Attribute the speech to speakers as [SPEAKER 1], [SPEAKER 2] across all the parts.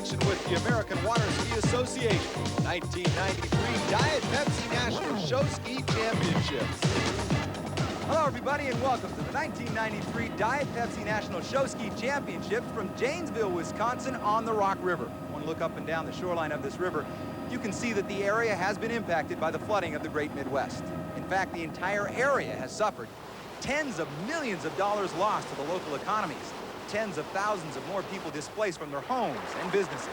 [SPEAKER 1] conjunction with the American Water Ski Association, 1993 Diet Pepsi National Show Ski Championships. Hello, everybody, and welcome to the 1993 Diet Pepsi National Show Ski Championships from Janesville, Wisconsin on the Rock River. When you look up and down the shoreline of this river, you can see that the area has been impacted by the flooding of the Great Midwest. In fact, the entire area has suffered. Tens of millions of dollars lost to the local economies. Tens of thousands of more people displaced from their homes and businesses.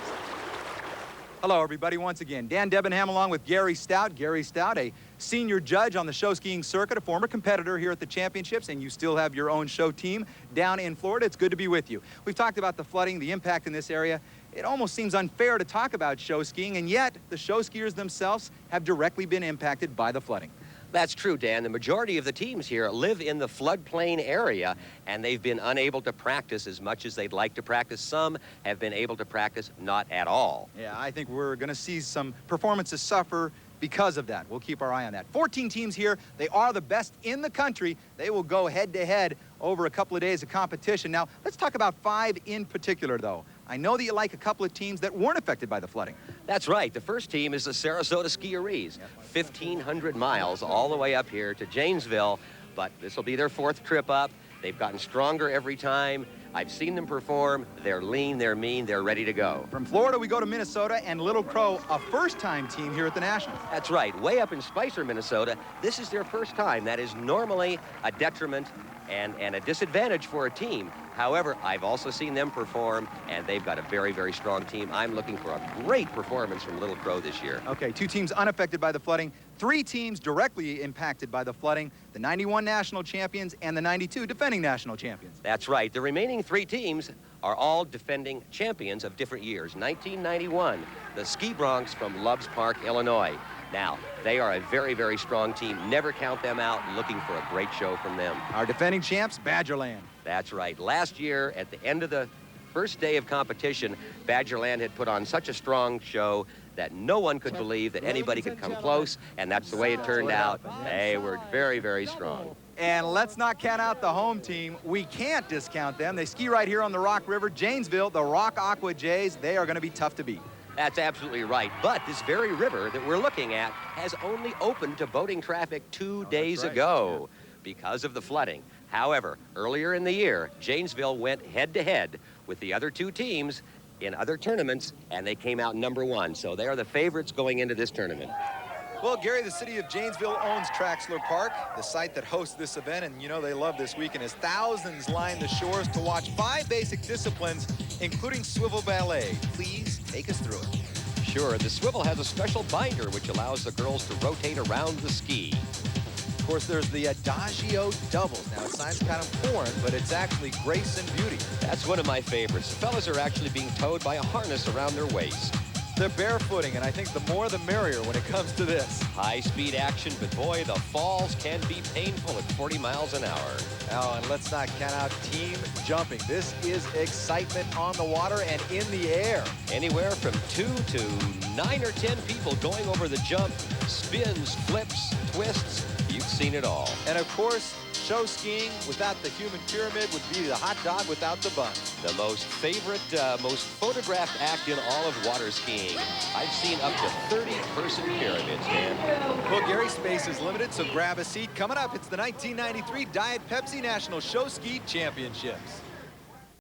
[SPEAKER 1] Hello, everybody, once again. Dan Debenham along with Gary Stout. Gary Stout, a senior judge on the show skiing circuit, a former competitor here at the championships, and you still have your own show team down in Florida. It's good to be with you. We've talked about the flooding, the impact in this area. It almost seems unfair to talk about show skiing, and yet the show skiers themselves have directly been impacted by the flooding.
[SPEAKER 2] That's true, Dan. The majority of the teams here live in the floodplain area, and they've been unable to practice as much as they'd like to practice. Some have been able to practice not at all.
[SPEAKER 1] Yeah, I think we're going to see some performances suffer because of that. We'll keep our eye on that. 14 teams here. They are the best in the country. They will go head-to-head over a couple of days of competition. Now, let's talk about 5 in particular, though. I know that you like a couple of teams that weren't affected by the flooding.
[SPEAKER 2] That's right. The first team is the Sarasota Skiarees. 1,500 miles all the way up here to Janesville, but this will be their 4th trip up. They've gotten stronger every time. I've seen them perform. They're lean, they're mean, they're ready to go.
[SPEAKER 1] From Florida, we go to Minnesota and Little Crow, a first-time team here at the Nationals.
[SPEAKER 2] That's right. Way up in Spicer, Minnesota, this is their first time. That is normally a detriment and a disadvantage for a team. However, I've also seen them perform, and they've got a very, very strong team. I'm looking for a great performance from Little Crow this year.
[SPEAKER 1] Okay, 2 teams unaffected by the flooding, 3 teams directly impacted by the flooding, the 91 national champions and the 92 defending national champions.
[SPEAKER 2] That's right. The remaining 3 teams are all defending champions of different years. 1991, the Ski Bronx from Loves Park, Illinois. Now, they are a very, very strong team. Never count them out. Looking for a great show from them.
[SPEAKER 1] Our defending champs, Badgerland.
[SPEAKER 2] That's right. Last year, at the end of the first day of competition, Badgerland had put on such a strong show that no one could believe that anybody could come close, and that's the way it turned out. They were very, very strong.
[SPEAKER 1] And let's not count out the home team. We can't discount them. They ski right here on the Rock River. Janesville, the Rock Aqua Jays, they are going to be tough to beat.
[SPEAKER 2] That's absolutely right. But this very river that we're looking at has only opened to boating traffic 2 days ago because of the flooding. However, earlier in the year, Janesville went head-to-head with the other 2 teams in other tournaments, and they came out #1. So they are the favorites going into this tournament.
[SPEAKER 1] Well, Gary, the city of Janesville owns Traxler Park, the site that hosts this event, and you know they love this weekend as thousands line the shores to watch 5 basic disciplines, including swivel ballet. Please take us through it.
[SPEAKER 2] Sure, the swivel has a special binder which allows the girls to rotate around the ski.
[SPEAKER 1] Of course, there's the Adagio doubles. Now, it sounds kind of foreign, but it's actually grace and beauty.
[SPEAKER 2] That's one of my favorites. The fellas are actually being towed by a harness around their waist.
[SPEAKER 1] They're barefooting, and I think the more the merrier when it comes to this.
[SPEAKER 2] High-speed action, but boy, the falls can be painful at 40 miles an hour.
[SPEAKER 1] Oh, and let's not count out team jumping. This is excitement on the water and in the air.
[SPEAKER 2] Anywhere from 2 to 9 or 10 people going over the jump, spins, flips, twists. You've seen it all.
[SPEAKER 1] And of course, show skiing without the human pyramid would be the hot dog without the bun.
[SPEAKER 2] The most photographed act in all of water skiing. I've seen up to 30-person pyramids, Dan.
[SPEAKER 1] Well, Gary, space is limited, so grab a seat. Coming up, it's the 1993 Diet Pepsi National Show Ski Championships.